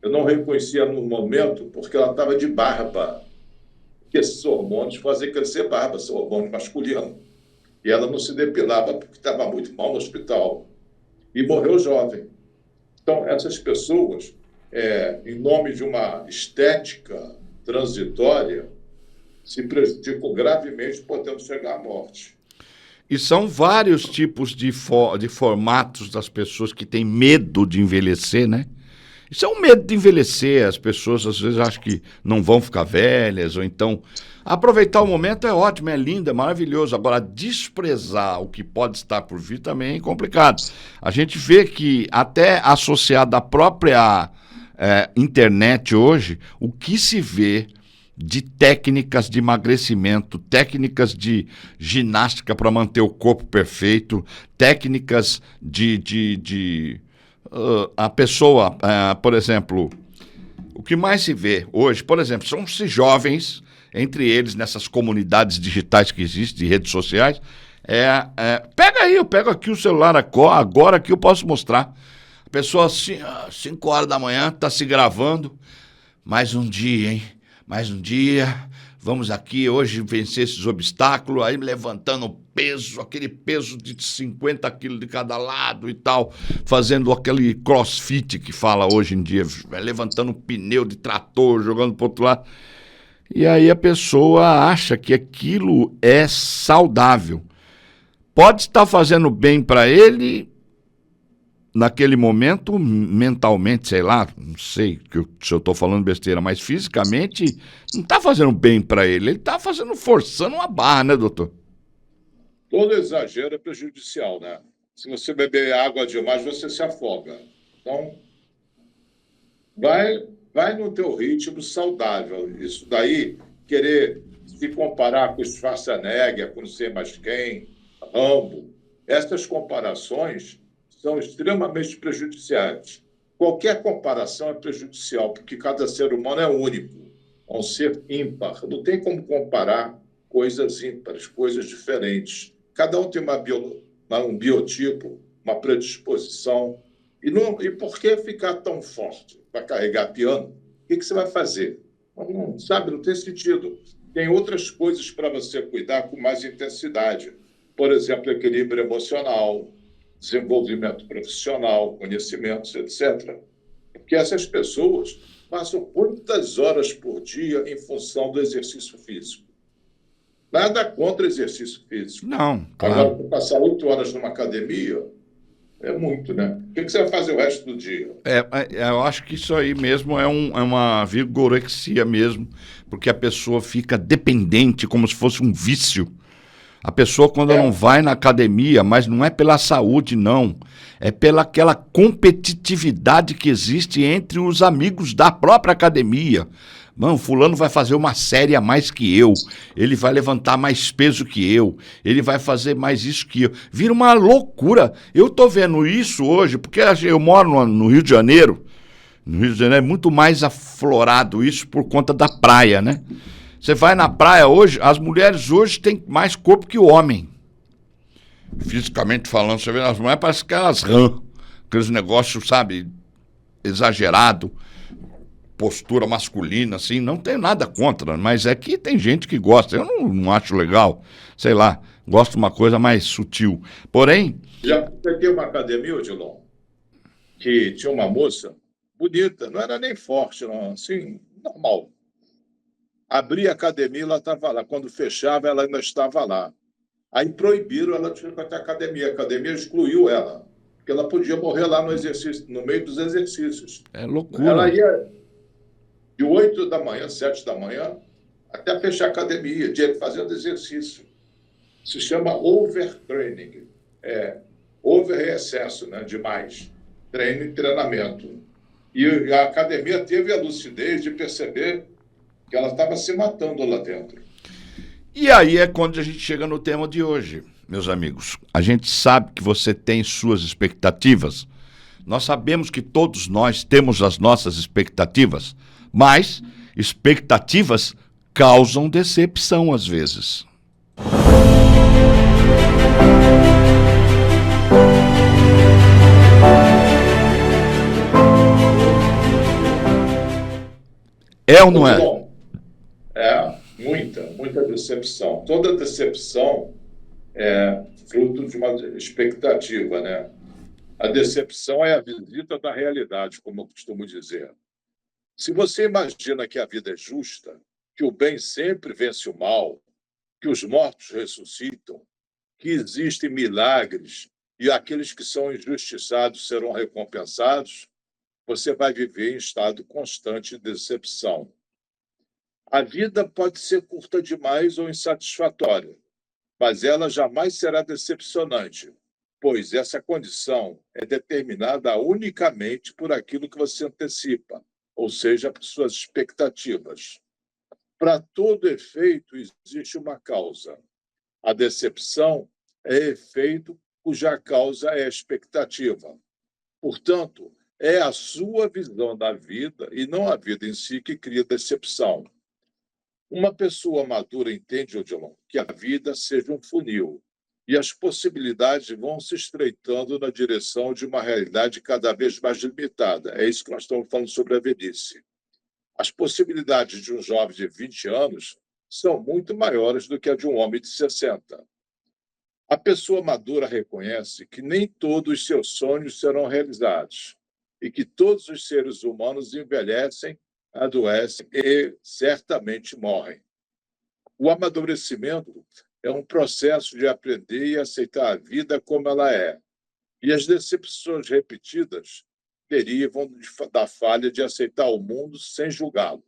eu não reconhecia no momento, porque ela estava de barba. Porque esses hormônios fazem crescer barba, são hormônios masculinos. E ela não se depilava porque estava muito mal no hospital. E morreu jovem. Então, essas pessoas, em nome de uma estética transitória, se prejudicam gravemente, podendo chegar à morte. E são vários tipos de formatos das pessoas que têm medo de envelhecer, né? Isso é um medo de envelhecer. As pessoas, às vezes, acham que não vão ficar velhas, ou então... Aproveitar o momento é ótimo, é lindo, é maravilhoso. Agora, desprezar o que pode estar por vir também é complicado. A gente vê que, até associado à própria internet hoje, o que se vê de técnicas de emagrecimento, técnicas de ginástica para manter o corpo perfeito, técnicas a pessoa, por exemplo, o que mais se vê hoje, por exemplo, são esses jovens, entre eles, nessas comunidades digitais que existem, de redes sociais, pega aí, eu pego aqui o celular agora que eu posso mostrar. A pessoa, assim, 5 horas da manhã, está se gravando, mais um dia, hein? Mais um dia, vamos aqui hoje vencer esses obstáculos, aí levantando peso, aquele peso de 50 quilos de cada lado e tal, fazendo aquele crossfit que fala hoje em dia, levantando pneu de trator, jogando para o outro lado. E aí a pessoa acha que aquilo é saudável. Pode estar fazendo bem para ele naquele momento, mentalmente, sei lá, não sei se eu estou falando besteira, mas fisicamente não está fazendo bem para ele. Ele está forçando uma barra, né, doutor? Todo exagero é prejudicial, né? Se você beber água demais, você se afoga. Então, vai no teu ritmo saudável. Isso daí, querer se comparar com o Schwarzenegger, com não sei mais quem, Rambo, essas comparações são extremamente prejudiciais. Qualquer comparação é prejudicial, porque cada ser humano é único, é um ser ímpar. Não tem como comparar coisas ímpares, coisas diferentes. Cada um tem um biotipo, uma predisposição. E por que ficar tão forte para carregar piano? O que você vai fazer? Não, sabe, não tem sentido. Tem outras coisas para você cuidar com mais intensidade. Por exemplo, equilíbrio emocional, desenvolvimento profissional, conhecimentos, etc. Porque essas pessoas passam muitas horas por dia em função do exercício físico. Nada contra exercício físico. Não, claro. Agora, passar 8 horas numa academia é muito, né? O que você vai fazer o resto do dia? Eu acho que isso aí mesmo é uma vigorexia mesmo, porque a pessoa fica dependente, como se fosse um vício. A pessoa, quando ela não vai na academia, mas não é pela saúde, não. É pela aquela competitividade que existe entre os amigos da própria academia. Mano, fulano vai fazer uma série a mais que eu, ele vai levantar mais peso que eu, ele vai fazer mais isso que eu. Vira uma loucura. Eu tô vendo isso hoje, porque eu moro no Rio de Janeiro. No Rio de Janeiro é muito mais aflorado isso por conta da praia, né? Você vai na praia hoje, as mulheres hoje têm mais corpo que o homem. Fisicamente falando, você vê as mulheres, parece que elas rã. Aqueles negócios, sabe, exagerado. Postura masculina, assim, não tem nada contra, mas é que tem gente que gosta. Eu não acho legal, sei lá, gosto de uma coisa mais sutil. Porém... Já peguei uma academia, Odilon, que tinha uma moça bonita, não era nem forte, não, assim, normal. Abria a academia, ela estava lá. Quando fechava, ela ainda estava lá. Aí proibiram ela de ir até a academia excluiu ela, porque ela podia morrer lá no exercício, no meio dos exercícios. É loucura. Ela ia de 8 da manhã, 7 da manhã, até fechar a academia, fazendo exercício. Se chama overtraining. Over é excesso, né? Demais. Treino e treinamento. E a academia teve a lucidez de perceber que ela estava se matando lá dentro. E aí é quando a gente chega no tema de hoje, meus amigos. A gente sabe que você tem suas expectativas. Nós sabemos que todos nós temos as nossas expectativas. Mas expectativas causam decepção às vezes. É ou não é? Bom, muita decepção. Toda decepção é fruto de uma expectativa, né? A decepção é a visita da realidade, como eu costumo dizer. Se você imagina que a vida é justa, que o bem sempre vence o mal, que os mortos ressuscitam, que existem milagres e aqueles que são injustiçados serão recompensados, você vai viver em estado constante de decepção. A vida pode ser curta demais ou insatisfatória, mas ela jamais será decepcionante, pois essa condição é determinada unicamente por aquilo que você antecipa, ou seja, por suas expectativas. Para todo efeito, existe uma causa. A decepção é efeito cuja causa é a expectativa. Portanto, é a sua visão da vida e não a vida em si que cria decepção. Uma pessoa madura entende, Odilon, que a vida seja um funil e as possibilidades vão se estreitando na direção de uma realidade cada vez mais limitada. É isso que nós estamos falando sobre a velhice. As possibilidades de um jovem de 20 anos são muito maiores do que a de um homem de 60. A pessoa madura reconhece que nem todos os seus sonhos serão realizados e que todos os seres humanos envelhecem, adoecem e certamente morrem. O amadurecimento é um processo de aprender e aceitar a vida como ela é. E as decepções repetidas derivam da falha de aceitar o mundo sem julgá-lo.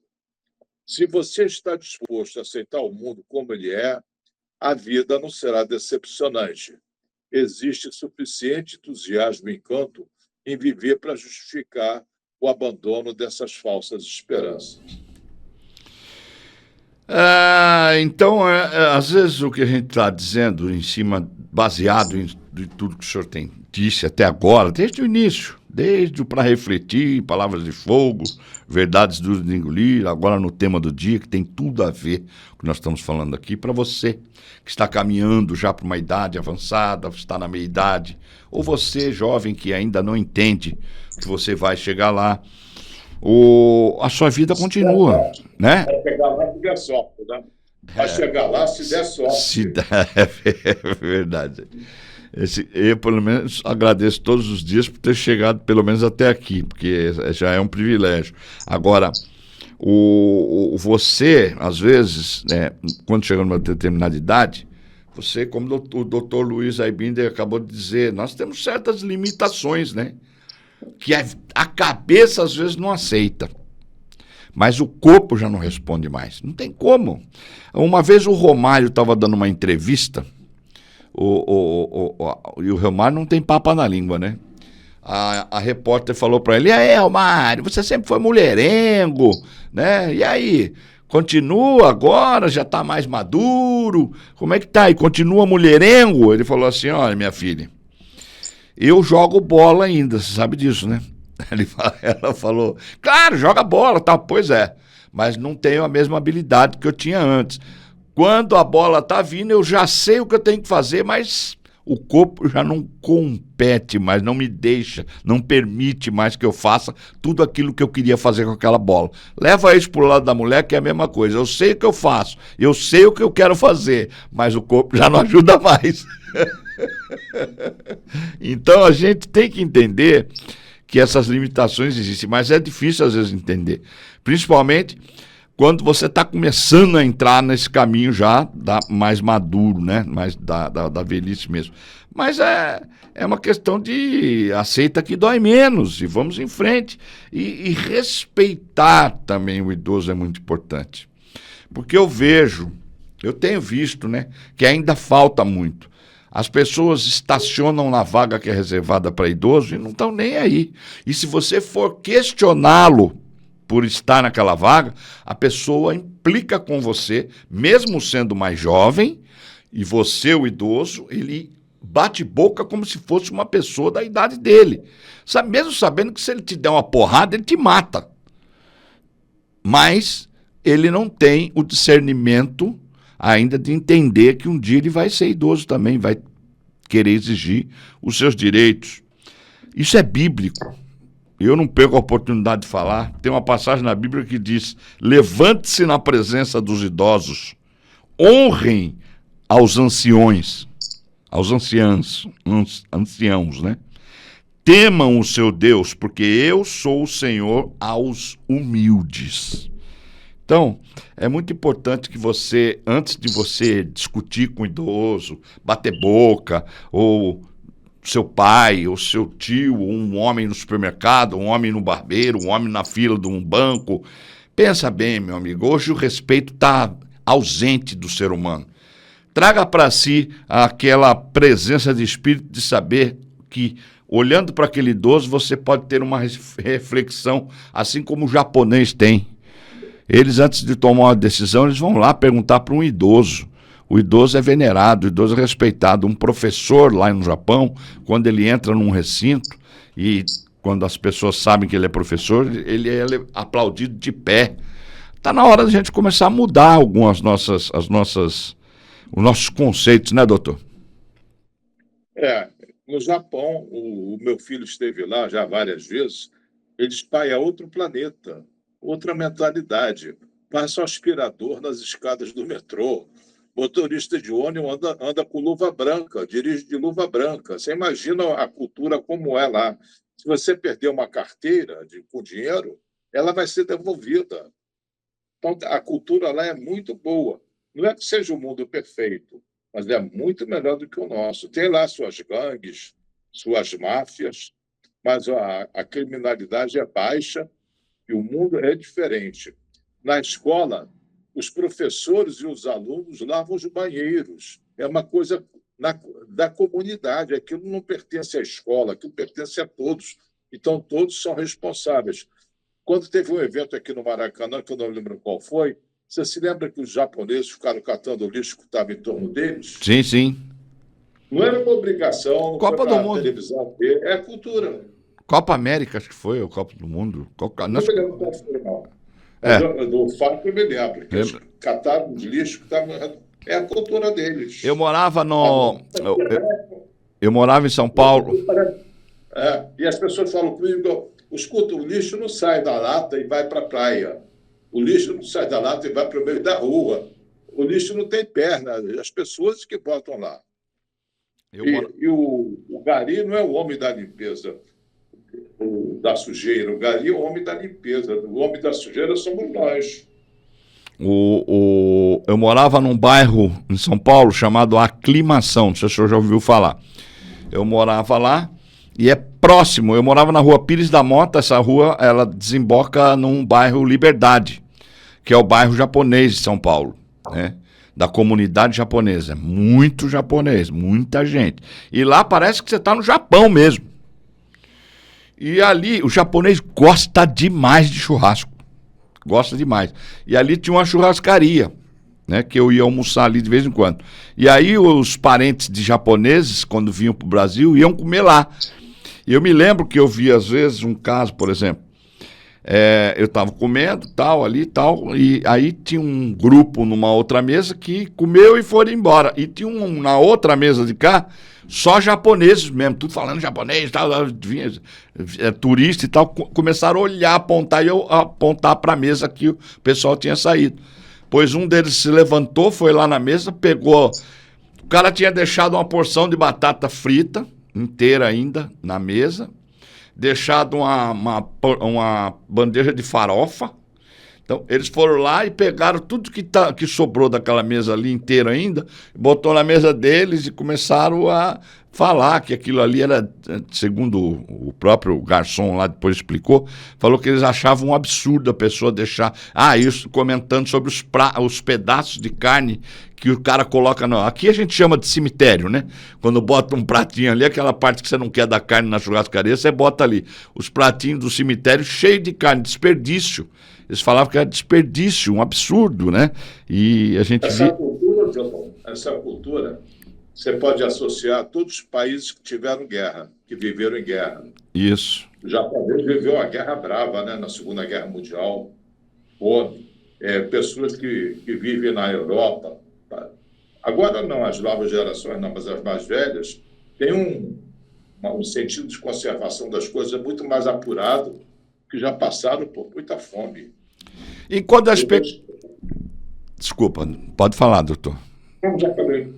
Se você está disposto a aceitar o mundo como ele é, a vida não será decepcionante. Existe suficiente entusiasmo e encanto em viver para justificar o abandono dessas falsas esperanças. Então, às vezes o que a gente está dizendo em cima, baseado em tudo que o senhor disse até agora, desde o início, desde o para refletir, palavras de fogo, verdades duras de engolir, agora no tema do dia, que tem tudo a ver com o que nós estamos falando aqui, para você que está caminhando já para uma idade avançada, está na meia-idade, ou você, jovem, que ainda não entende que você vai chegar lá, a sua vida continua, né? Vai pegar lá se der sorte, né? Vai chegar lá se der sorte. Se der, é verdade. Eu, pelo menos, agradeço todos os dias por ter chegado, pelo menos, até aqui, porque já é um privilégio. Agora, você, às vezes, quando chega numa determinada idade, você, como o doutor Luiz Aibinder acabou de dizer, nós temos certas limitações, né? Que a cabeça, às vezes, não aceita. Mas o corpo já não responde mais. Não tem como. Uma vez o Romário estava dando uma entrevista, e o Romário não tem papa na língua, né? a repórter falou para ele: e aí, Mário, você sempre foi mulherengo, né? E aí, continua agora, já tá mais maduro? Como é que tá? E continua mulherengo? Ele falou assim: olha, minha filha, eu jogo bola ainda, você sabe disso, né? Ela falou: claro, joga bola, tá? Pois é, mas não tenho a mesma habilidade que eu tinha antes. Quando a bola tá vindo, eu já sei o que eu tenho que fazer, mas o corpo já não compete mais, não me deixa, não permite mais que eu faça tudo aquilo que eu queria fazer com aquela bola. Leva isso pro lado da mulher, que é a mesma coisa. Eu sei o que eu faço, eu sei o que eu quero fazer, mas o corpo já não ajuda mais. Então a gente tem que entender que essas limitações existem, mas é difícil às vezes entender, principalmente quando você está começando a entrar nesse caminho já mais maduro, né? Mais da velhice mesmo. Mas é uma questão de aceita que dói menos e vamos em frente. E respeitar também o idoso é muito importante. Porque eu tenho visto, né, que ainda falta muito. As pessoas estacionam na vaga que é reservada para idoso e não estão nem aí. E se você for questioná-lo por estar naquela vaga, a pessoa implica com você, mesmo sendo mais jovem, e você, o idoso, ele bate boca como se fosse uma pessoa da idade dele. Sabe, mesmo sabendo que se ele te der uma porrada, ele te mata. Mas ele não tem o discernimento ainda de entender que um dia ele vai ser idoso também, vai querer exigir os seus direitos. Isso é bíblico. Eu não perco a oportunidade de falar. Tem uma passagem na Bíblia que diz: levante-se na presença dos idosos, honrem aos anciões, aos anciãos, né? Temam o seu Deus, porque eu sou o Senhor aos humildes. Então, é muito importante que você, antes de você discutir com o idoso, bater boca, ou seu pai, ou seu tio, ou um homem no supermercado, um homem no barbeiro, um homem na fila de um banco, pensa bem, meu amigo, hoje o respeito está ausente do ser humano. Traga para si aquela presença de espírito de saber que, olhando para aquele idoso, você pode ter uma reflexão, assim como o japonês tem. Eles, antes de tomar uma decisão, eles vão lá perguntar para um idoso. O idoso é venerado, o idoso é respeitado. Um professor lá no Japão, quando ele entra num recinto e quando as pessoas sabem que ele é professor, ele é aplaudido de pé. Está na hora da gente começar a mudar algumas os nossos conceitos, né, doutor? No Japão, o meu filho esteve lá já várias vezes. Ele diz: pai, é outro planeta, outra mentalidade. Passa o aspirador nas escadas do metrô. Motorista de ônibus anda com luva branca, dirige de luva branca. Você imagina a cultura como é lá. Se você perder uma carteira com dinheiro, ela vai ser devolvida. Então, a cultura lá é muito boa. Não é que seja o mundo perfeito, mas é muito melhor do que o nosso. Tem lá suas gangues, suas máfias, mas a criminalidade é baixa e o mundo é diferente. Na escola, os professores e os alunos lavam os banheiros. É uma coisa da comunidade. Aquilo não pertence à escola, aquilo pertence a todos. Então, todos são responsáveis. Quando teve um evento aqui no Maracanã, que eu não lembro qual foi, você se lembra que os japoneses ficaram catando o lixo que estava em torno deles? Sim, sim. Não era uma obrigação, não Copa foi do na Mundo. televisão ver, é cultura. Copa América, acho que foi, ou Copa do Mundo. Não me lembro qual foi, não. É. Do fato eu me lembro, que eles cataram os lixos que estavam... É a cultura deles. Eu morava eu morava em São Paulo. E as pessoas falam comigo: escuta, o lixo não sai da lata e vai para a praia. O lixo não sai da lata e vai para o meio da rua. O lixo não tem perna, as pessoas que botam lá. E o gari não é o homem da limpeza, da sujeira. O gari é o homem da limpeza. O homem da sujeira somos nós. Eu morava num bairro em São Paulo chamado Aclimação, não sei se o senhor já ouviu falar. Eu morava lá e é próximo, eu morava na rua Pires da Mota. Essa rua, ela desemboca num bairro Liberdade, que é o bairro japonês de São Paulo, né? Da comunidade japonesa. Muito japonês, muita gente. E lá parece que você está no Japão mesmo. E ali, o japonês gosta demais de churrasco. Gosta demais. E ali tinha uma churrascaria, né? Que eu ia almoçar ali de vez em quando. E aí os parentes de japoneses, quando vinham pro Brasil, iam comer lá. E eu me lembro que eu vi, às vezes, um caso, por exemplo, eu estava comendo, tal, ali, tal, e aí tinha um grupo numa outra mesa que comeu e foram embora. E tinha na outra mesa de cá, só japoneses mesmo, tudo falando japonês, tal, vinha, turista e tal, começaram a olhar, apontar e eu apontar para a mesa que o pessoal tinha saído. Pois um deles se levantou, foi lá na mesa, pegou, o cara tinha deixado uma porção de batata frita, inteira ainda, na mesa, deixado uma bandeja de farofa. Então, eles foram lá e pegaram tudo que sobrou daquela mesa ali inteira ainda, botou na mesa deles e começaram a falar que aquilo ali era, segundo o próprio garçom lá depois explicou, falou que eles achavam um absurdo a pessoa deixar... isso comentando sobre os pedaços de carne que o cara coloca... Aqui a gente chama de cemitério, né? Quando bota um pratinho ali, aquela parte que você não quer da carne na churrascaria, você bota ali. Os pratinhos do cemitério cheios de carne, desperdício. Eles falavam que era desperdício, um absurdo, né? E a gente essa cultura, você pode associar a todos os países que tiveram guerra, que viveram em guerra. Isso. O japonês viveu uma guerra brava, né, na Segunda Guerra Mundial. Pessoas que vivem na Europa. Agora não, as novas gerações não, mas as mais velhas têm um sentido de conservação das coisas muito mais apurado, que já passaram por muita fome. E quando Desculpa, pode falar, doutor. Não, já falei.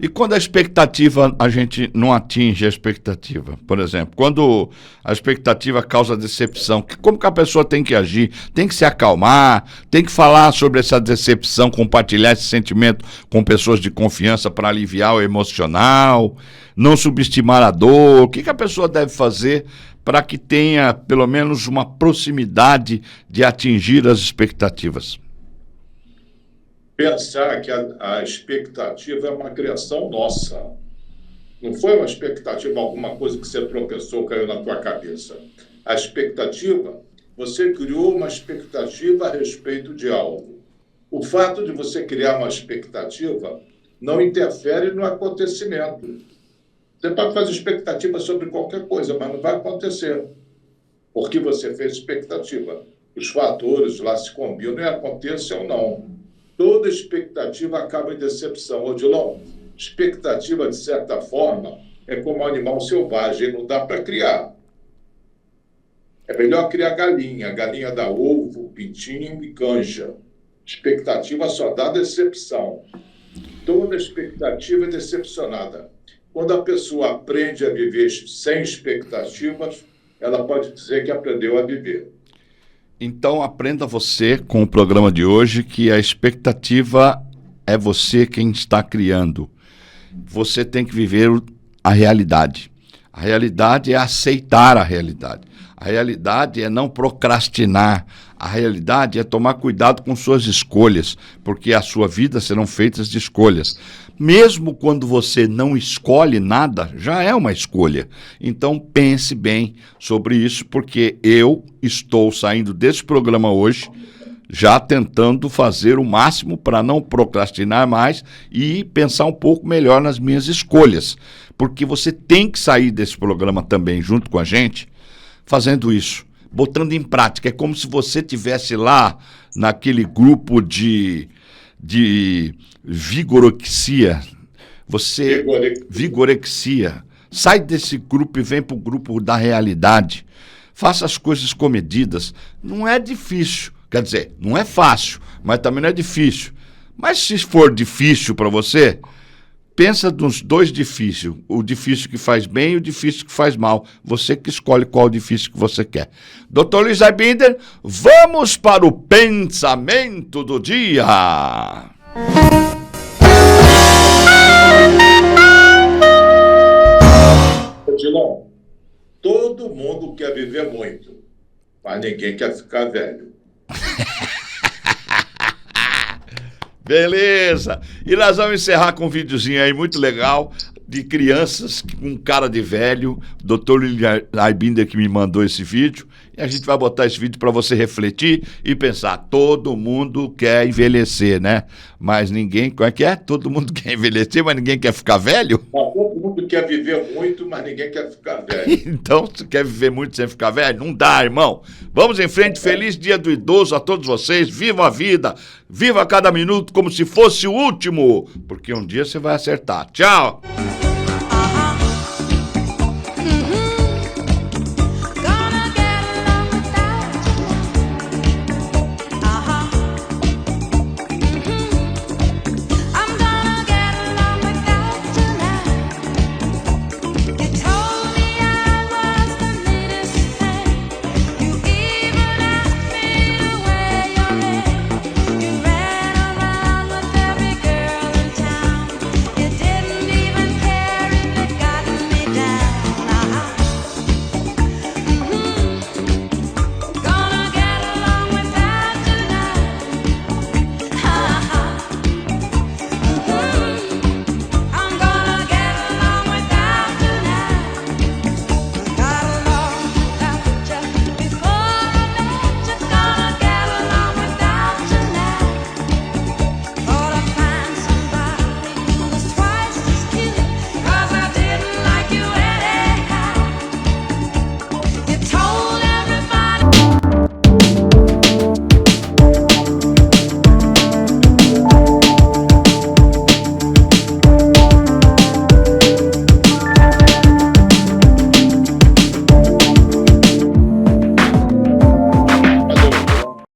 E quando a expectativa, a gente não atinge a expectativa, por exemplo, quando a expectativa causa decepção, como que a pessoa tem que agir? Tem que se acalmar, tem que falar sobre essa decepção, compartilhar esse sentimento com pessoas de confiança para aliviar o emocional, não subestimar a dor. O que a pessoa deve fazer para que tenha, pelo menos, uma proximidade de atingir as expectativas? Pensar que a expectativa é uma criação nossa. Não foi uma expectativa, alguma coisa que você tropeçou, caiu na tua cabeça. A expectativa, você criou uma expectativa a respeito de algo. O fato de você criar uma expectativa não interfere no acontecimento. Você pode fazer expectativa sobre qualquer coisa, mas não vai acontecer. Porque você fez expectativa. Os fatores lá se combinam e aconteça ou não. Toda expectativa acaba em decepção. Odilon, expectativa, de certa forma, é como um animal selvagem, não dá para criar. É melhor criar galinha. A galinha dá ovo, pintinho e canja. Expectativa só dá decepção. Toda expectativa é decepcionada. Quando a pessoa aprende a viver sem expectativas, ela pode dizer que aprendeu a viver. Então, aprenda você com o programa de hoje que a expectativa é você quem está criando. Você tem que viver a realidade. A realidade é aceitar a realidade. A realidade é não procrastinar. A realidade é tomar cuidado com suas escolhas, porque a sua vida serão feitas de escolhas. Mesmo quando você não escolhe nada, já é uma escolha. Então pense bem sobre isso, porque eu estou saindo desse programa hoje já tentando fazer o máximo para não procrastinar mais e pensar um pouco melhor nas minhas escolhas. Porque você tem que sair desse programa também, junto com a gente, fazendo isso, botando em prática. É como se você estivesse lá naquele grupo de vigorexia. Vigorexia. Sai desse grupo e vem para o grupo da realidade. Faça as coisas comedidas. Não é difícil. Quer dizer, não é fácil, mas também não é difícil. Mas se for difícil para você, pensa nos dois difíceis. O difícil que faz bem e o difícil que faz mal. Você que escolhe qual difícil que você quer. Dr. Luiz Aibinder, vamos para o pensamento do dia. Odilon, todo mundo quer viver muito, mas ninguém quer ficar velho. Beleza. E nós vamos encerrar com um videozinho aí muito legal. de crianças com cara de velho. Dr. Lilian Aibinder que me mandou esse vídeo. E a gente vai botar esse vídeo para você refletir e pensar. Todo mundo quer envelhecer, né? Mas ninguém... Como é que é? Todo mundo quer envelhecer, mas ninguém quer ficar velho? Todo mundo quer viver muito, mas ninguém quer ficar velho. Então, você quer viver muito sem ficar velho? Não dá, irmão. Vamos em frente. Feliz Dia do Idoso a todos vocês. Viva a vida. Viva cada minuto como se fosse o último. Porque um dia você vai acertar. Tchau.